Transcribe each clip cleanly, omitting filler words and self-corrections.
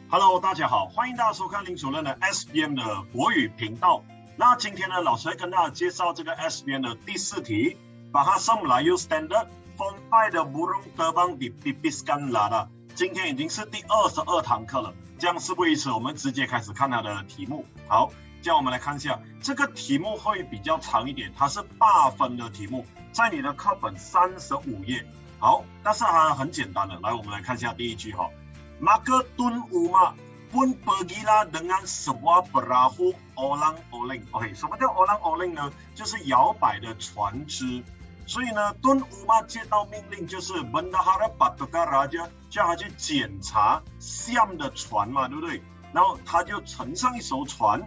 Hello， 大家好，欢迎大家收看林主任的 SBM 的国语频道。那今天呢，老师会跟大家介绍这个 SBM 的第4题，Bahasa Melayu Standard Form 5的 burung terbang dipipiskan lada。今天已经是第22堂课了，这样事不宜迟，我们直接开始看它的题目。好，这样我们来看一下，这个题目会比较长一点，它是8分的题目，在你的课本35页。好，但是它很简单的，来，我们来看一下第一句哈。Maka Tun Uma pun pergilah dengan sebuah perahu olang-oling。OK， 什么叫 olang-oling 呢？就是摇摆的船只。所以呢 ，Tun Uma 接到命令，就是 Bendahara Batuka Raja 叫他去检查 Siam 的船嘛，对不对？然后他就乘上一艘船，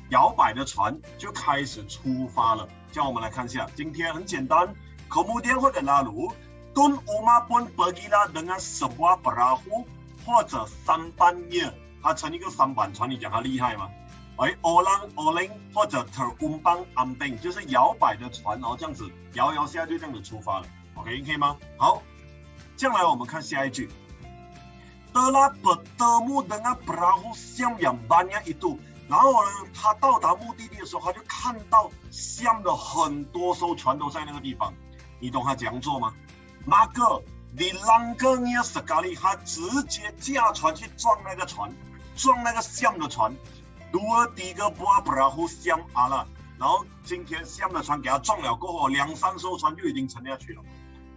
摇摆的船就开始出发了。这样我们来看一下，今天很简单。Kemudian或者 lalu，Tun Uma pun pergilah dengan sebuah perahu。或者sampannya，它乘一个3板船，你讲它厉害吗？olang-oling 或者 terumpang ambing 就是摇摆的船，然后这样子摇摇下就这样子出发了。OK， 可以吗？好，这样来我们看下一句。Telah bertemu dengan perahu Siam yang banyak itu。然后呢，他到达目的地的时候，他就看到 Siam 的很多艘船都在那个地方。你懂他怎样做吗？马哥。Dilangkangnya sekali， 他直接驾船去撞那个船，撞那个 Siam 的船。Dua-tiga buah perahu Siam ala， 然后今天 Siam 的船给他撞了过后，2-3艘船就已经沉下去了。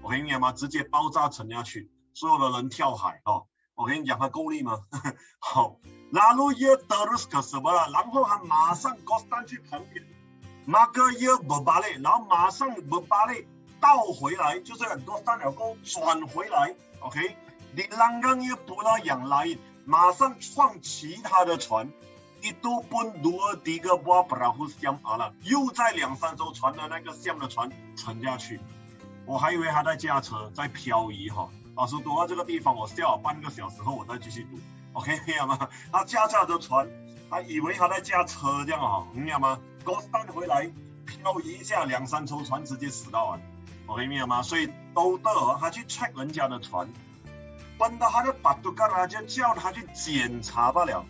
我跟你讲吗？直接爆炸沉下去，所有的人跳海哦。我跟你讲，他够力吗？好 ，Lalu ia terus ke sebelah， 然后他马上 Gostan 去旁边 ，Maka ia berbalik， 然后马上 berbalik。倒回来就是很多三角沟转回来 ，OK？ Dilangkangnya pula yang lain， 马上创其他的船 ，itu pun dua-tiga buah perahu Siam ala， 又在2-3艘船的那个 Siam 的船沉下去。我还以为他在驾车，在漂移哈。老师读到这个地方，我笑了半个小时后，我再继续读 ，OK？ 明白吗？他驾着的船，他以为他在驾车这样哈，明白吗 ？Gostan 回来漂移一下，2-3艘船直接死到完。OK， 明白吗？所以都的他去 check 人家的船，奔到他的巴杜嘎拉就叫他去检查罢了。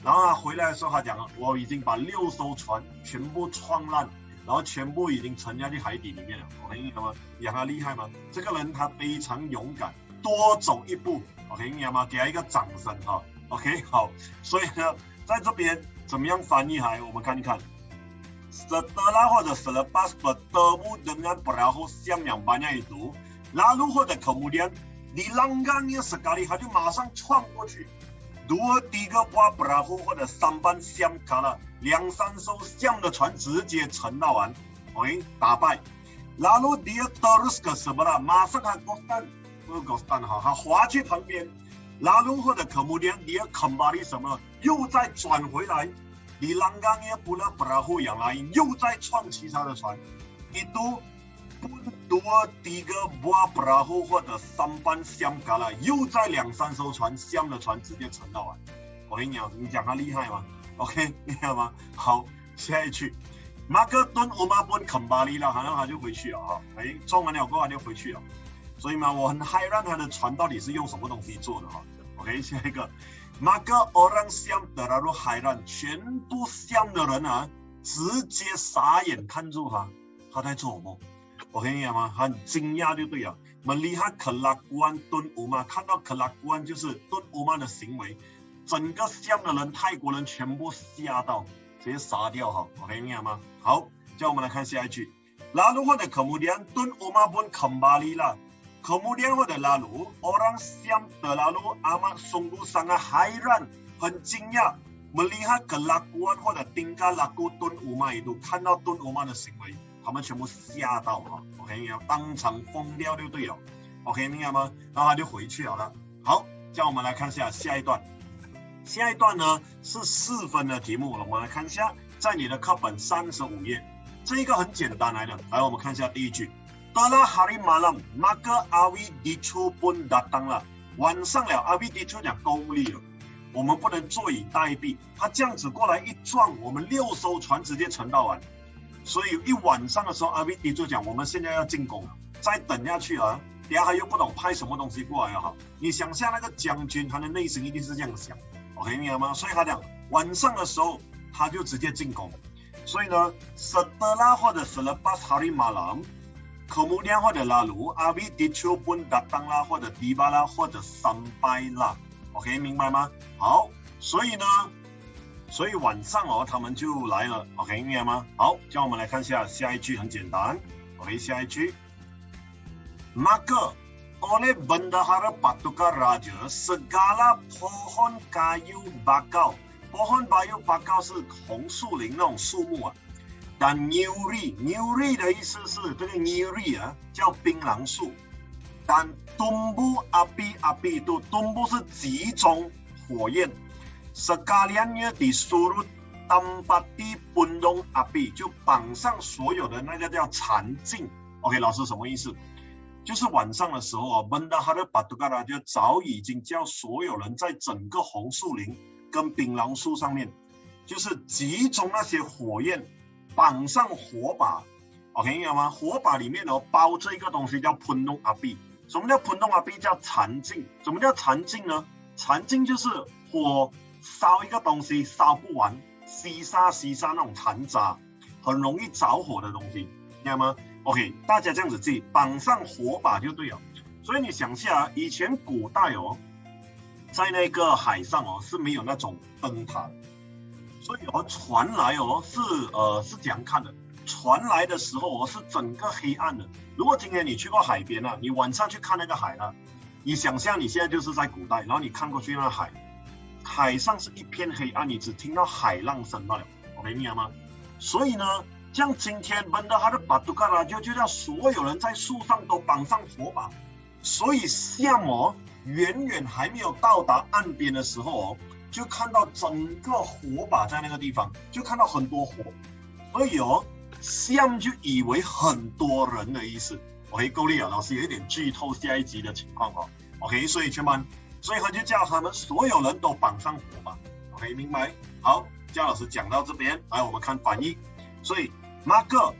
然后他回来的时候，他讲我已经把6艘船全部撞烂，然后全部已经沉下去海底里面了。OK， 明白吗？你讲他厉害吗？这个人他非常勇敢，多走一步。OK， 明白吗？给他一个掌声哈。OK， 好，所以呢，在这边怎么样翻译还我们看一看。Setelah 或者 selepas bertemu dengan perahu Siam yang banyak itu， lalu 或者 kemudian dilangkangnya sekali， 他就马上撞过去。Dua-tiga buah perahu 或者sampan Siam kalah， 2-3艘 Siam 的船直接沉到完 ，OK 打败。Lalu dia terus ke sebelah， 马上他 Gostan 哈，他滑去旁边。Lalu 或者 kemudian dia kembali 什么，又再转回来。Dilangkangnya pula perahu yang lain， 又在撞其他的船。Itu pun dua-tiga buah perahu 或者sampan Siam kalah， 又在2-3艘船 Siam 的船直接沉到完。我跟你讲，你讲他厉害吗 ？OK， 厉害吗？好，下一句。Maka Tun Uma pun kembali lah， 好像他就回去了啊。撞完了过后他就回去了。所以嘛，我很嗨，让他的船到底是用什么东西做的哈 ？OK， 下一个。Maka orang Siam terlalu hairan， 全部 Siam 的人啊，直接傻眼看住他，他在做什么？我跟你讲吗？很惊讶就对了。Melihat kelakuan Tun Uma， 看到 kelakuan 就是 Tun Uma 的行为，整个 Siam 的人，泰国人全部吓到，直接傻掉哈。OK， 明白吗？好，叫我们来看下一句。Lalu 或者 kemudian Tun Uma pun kembali lah。Kemudian 或者 lalu orang Siam terlalu amat sungguh sangat hairan， 很惊讶 melihat kelakuan 或者 tingkah laku Tun Uma itu， 看到 Tun Uma 的行为，他们全部吓到哈 ，OK， 当场疯掉就对了 ，OK， 明白吗？然后他就回去了。好，叫我们来看下一段。下一段呢是4分的题目，我们来看一下，在你的课本35页，这一个很简单来的。来，我们看一下第一句。Telah hari malam, maka Awi Dichu pun datang了。晚上了 ，Awi Dichu 讲够力了，我们不能坐以待毙。他这样子过来一撞，我们6艘船直接沉到完。所以一晚上的时候 ，Awi Dichu 讲我们现在要进攻了，再等下去啊，等下他又不懂派什么东西过来了哈。你想象那个将军，他的内心一定是这样想， OK， 明白吗？所以他讲晚上的时候他就直接进攻。所以呢 ，setelah 或者 selepas hari malam。Kemudian 或者 lalu Abi Dicho pun datanglah 或者 tibalah 或者 sampailah OK 明白吗？好，所以晚上他们就来了 OK 明白吗？好，这样我们来看一下下一句，很简单 OK 下一句 Maka oleh bendahara pasukan raja segala pohon kayu bakau pohon kayu bakau 是红树林那种树木啊。但 Newry 的意思是这个 Newry 叫槟榔树，但 tumbuh api 都 tumbuh 是集中火焰 sekaliannya disuruh tampati pundung api 就绑上所有的那个叫禅镜 OK 老师什么意思？就是晚上的时候Bendahara Pasukan就早已经叫所有人在整个红树林跟槟榔树上面就是集中那些火焰绑上火把 OK 明白吗？火把里面包着一个东西叫pundung api。什么叫pundung api？叫禅镜。什么叫禅镜呢？禅镜就是火烧一个东西烧不完，西沙那种残渣，很容易着火的东西，明白吗 ？OK， 大家这样子记，绑上火把就对了。所以你想下，以前古代在那个海上是没有那种灯塔。所以船来是这样看的，船来的时候是整个黑暗的。如果今天你去过海边你晚上去看那个海你想象你现在就是在古代，然后你看过去那海，海上是一片黑暗，你只听到海浪声罢了 OK 明白吗？所以呢，像今天Bendahara Pasukan就叫所有人在树上都绑上火把，所以Siam远远还没有到达岸边的时候就看到整个火把在那个地方，就看到很多火，所以Siam 就以为很多人的意思。OK， 够力了，老师有一点剧透下一集的情况OK， 所以全班，所以他就叫他们所有人都绑上火把。OK， 明白？好，姜老师讲到这边，来我们看翻译。所以 maka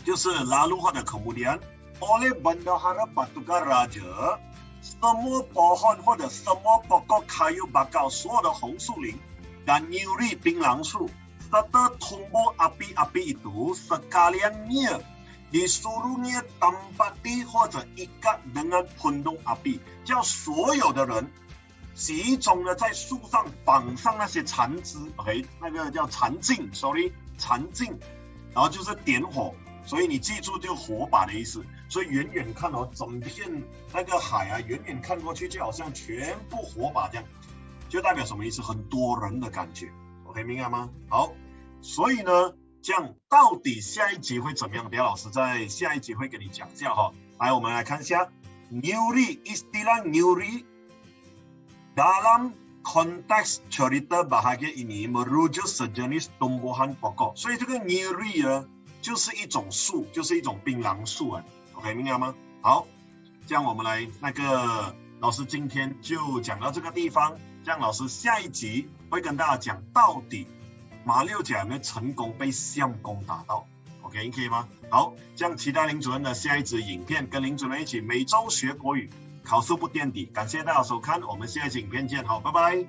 就是 lalu 或者 kemudian oleh Bendahara Pasukan Raja。semua pohon 或者 semua pokok kayu bakau 所有的红树林 dan Newry 槟榔树 serta tumbuh api-api itu sekaliannya disuruhnya tampati 或者 ikat dengan pundung api 叫所有的人集中的在树上绑上那些残枝 OK 那个叫残镜 sorry 残镜，然后就是点火，所以你记住就火把的意思。所以远远看整片那个海远远看过去就好像全部火把这样，就代表什么意思？很多人的感觉 OK 明白吗？好，所以呢这样到底下一集会怎么样？等下老师在下一集会跟你讲一下来我们来看一下 Newry istilah Newry dalam konteks cerita bahagia ini merujuk sejenis tumbuhan pokok 所以这个 Newry 就是一种树，就是一种槟榔树OK 明白吗？好，这样我们来老师今天就讲到这个地方，这样老师下一集会跟大家讲到底马六甲有没有成功被Siam攻打到 OK 可以吗？好，这样期待林主任的下一支影片，跟林主任一起每周学国语，考试不垫底。感谢大家收看，我们下一集影片见，好，拜拜。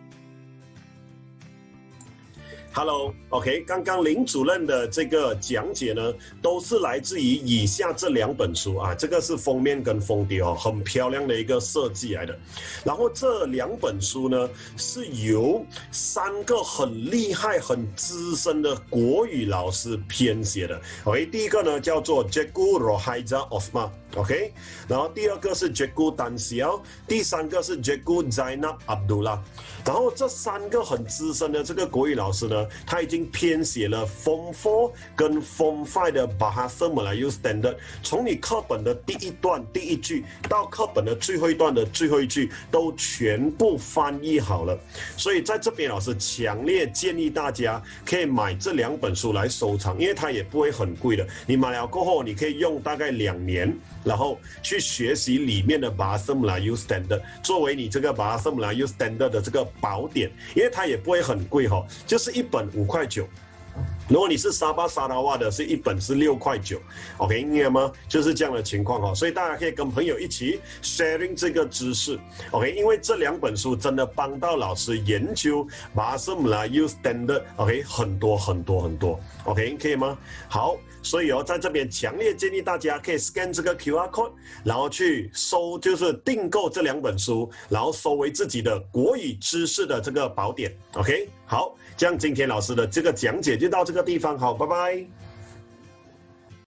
Hello， OK， 刚刚林主任的这个讲解呢，都是来自于以下这两本书这个是封面跟封底很漂亮的一个设计来的。然后这两本书呢，是由3个很厉害、很资深的国语老师编写的。OK， 第一个呢叫做 Cikgu Rohaiza Osman。OK， 然后第二个是 Cikgu Tan Siao， 第三个是 Cikgu Zainab Abdullah。然后这3个很资深的这个国语老师呢，他已经编写了 Form 4跟 Form 5的 Bahasa Melayu Standard， 从你课本的第一段第一句到课本的最后一段的最后一句都全部翻译好了。所以在这边老师强烈建议大家可以买这2本书来收藏，因为它也不会很贵的。你买了过后，你可以用大概2年，然后去学习里面的 Bahasa Melayu Standard， 作为你这个 Bahasa Melayu Standard 的这个宝典，因为它也不会很贵就是一本5.9块。如果你是沙巴沙拉瓦的，是一本是6.9块，OK， 应该吗？就是这样的情况所以大家可以跟朋友一起 sharing 这个知识 ，OK， 因为这2本书真的帮到老师研究Bahasa Melayu Standard OK 很多 OK 可以吗？好，所以在这边强烈建议大家可以 scan 这个 QR code， 然后去就是订购这2本书，然后收为自己的国语知识的这个宝典 OK。好，这样今天老师的这个讲解就到这个地方，好，拜拜。